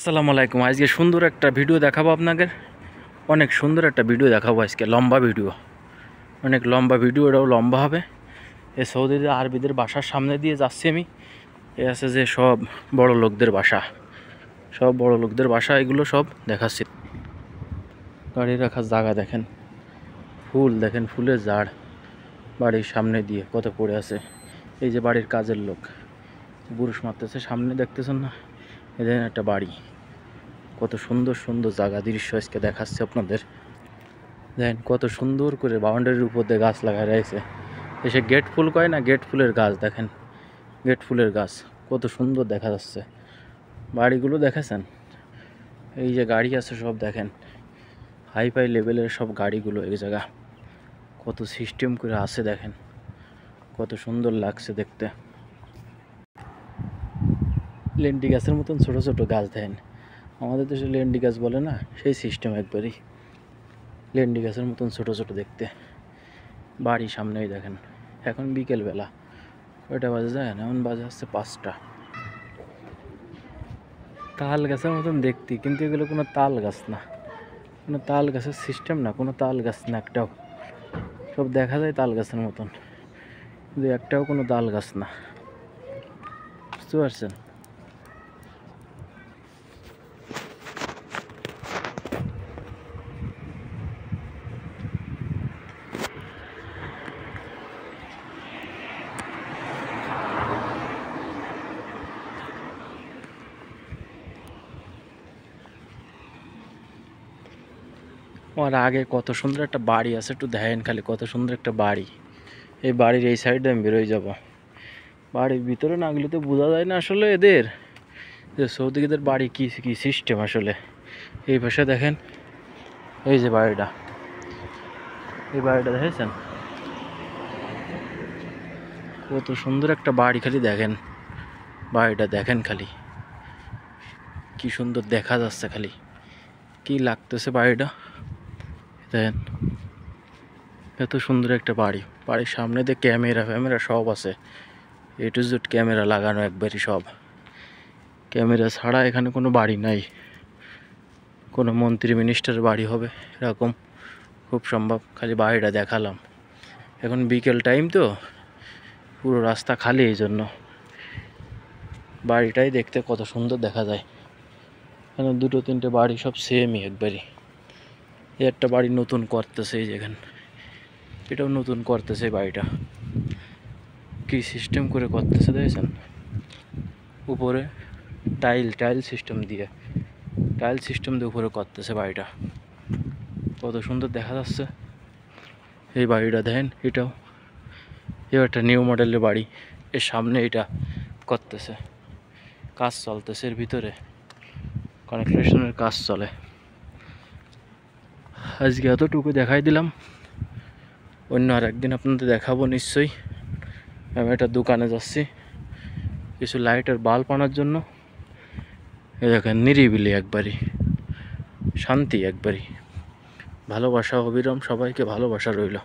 আসসালামু আলাইকুম। আজকে সুন্দর একটা ভিডিও দেখাবো আপনাদের। অনেক সুন্দর একটা ভিডিও দেখাবো আজকে, লম্বা ভিডিও, অনেক লম্বা ভিডিও। এটাও লম্বা হবে। এই সৌদি আরবিদের বাসার সামনে দিয়ে যাচ্ছি আমি। এ আছে যে সব বড় লোকদের বাসা, সব বড় লোকদের বাসা, এগুলো সব দেখাচ্ছি। গাড়ি রাখার জায়গা দেখেন, ফুল দেখেন, ফুলের ঝাড় বাড়ির সামনে দিয়ে কত পড়ে আছে। এই যে বাড়ির কাজের লোক বুরুষ মারতেছে, সামনে দেখতেছেন না? এই দেখেন একটা বাড়ি, কত সুন্দর সুন্দর জায়গা দৃশ্য আজকে দেখাচ্ছে আপনাদের। দেখেন কত সুন্দর করে বাউন্ডারির উপর দিয়ে গাছ লাগাই রয়েছে। এসে গেট ফুল কয় না, গেট ফুলের গাছ দেখেন, গেট ফুলের গাছ কত সুন্দর দেখা যাচ্ছে। বাড়িগুলো দেখেছেন? এই যে গাড়ি আছে সব দেখেন, হাই ফাই লেভেলের সব গাড়িগুলো এই জায়গা কত সিস্টেম করে আছে দেখেন, কত সুন্দর লাগছে দেখতে। লেন্ডি গাছের মতন ছোট ছোট গাছ দেখেন, আমাদের দেশে লেন্ডি গাছ বলে না, সেই সিস্টেম একবারই লেন্ডি গাছের মতন ছোট ছোট দেখতে। বাড়ি সামনেই দেখেন। এখন বিকেলবেলা, কয়টা বাজে যায় না, এমন বাজে হচ্ছে 5টা। তাল গাছের মতন দেখতে, কিন্তু এগুলো কোনো তাল গাছ না, কোনো তাল গাছের সিস্টেম না, কোনো তাল গাছ না একটাও। সব দেখা যায় তাল গাছের মতন, কিন্তু একটাও কোনো তাল গাছ না, বুঝতে পারছেন? আমার আগে কত সুন্দর একটা বাড়ি আছে, একটু দেখেন খালি, কত সুন্দর একটা বাড়ি। এই বাড়ির এই সাইডে আমি বেরোয় যাব। বাড়ির ভিতরে না গেলে তো বোঝা যায় না আসলে এদের যে সৌদিদের বাড়ি কী কী সিস্টেম আসলে। এই পাশে দেখেন, এই যে বাড়িটা, এই বাড়িটা দেখেছেন? কত সুন্দর একটা বাড়ি, খালি দেখেন বাড়িটা, দেখেন খালি কি সুন্দর দেখা যাচ্ছে, খালি কি লাগতেছে বাড়িটা দেখেন। এত সুন্দর একটা বাড়ি, বাড়ির সামনে দিয়ে ক্যামেরা ফ্যামেরা সব আছে, এ টু জেড ক্যামেরা লাগানো একবারই সব। ক্যামেরা ছাড়া এখানে কোনো বাড়ি নাই। কোনো মন্ত্রী মিনিস্টারের বাড়ি হবে এরকম খুব সম্ভব। খালি বাড়িটা দেখালাম, এখন বিকেল টাইম তো পুরো রাস্তা খালি, এই জন্য বাড়িটাই দেখতে কত সুন্দর দেখা যায়। এখানে দুটো তিনটে বাড়ি সব সেমই একবারই। এই একটা বাড়ি নতুন করতেছে, এই যেখানে এটাও নতুন করতেছে বাড়িটা, কি সিস্টেম করে করতেছে দেখেছেন? উপরে টাইল সিস্টেম দিয়ে, টাইল সিস্টেম দিয়ে উপরে করতেছে বাড়িটা, কত সুন্দর দেখা যাচ্ছে। এই বাড়িটা দেখেন, এটাও একটা নিউ মডেলের বাড়ি। এর সামনে এটা করতেছে, কাজ চলতেছে, এর ভিতরে কনস্ট্রাকশনের কাজ চলে। আজকে এতটুকু দেখাই দিলাম, অন্য আর একদিন আপনাদের দেখাবো নিশ্চয়ই। আমি একটা দোকানে যাচ্ছি কিছু লাইটের বাল্ব আনার জন্য। এই দেখেন নিরিবিলি একবারই, শান্তি একবারই, ভালোবাসা অবিরাম, সবাইকে ভালোবাসা রইল।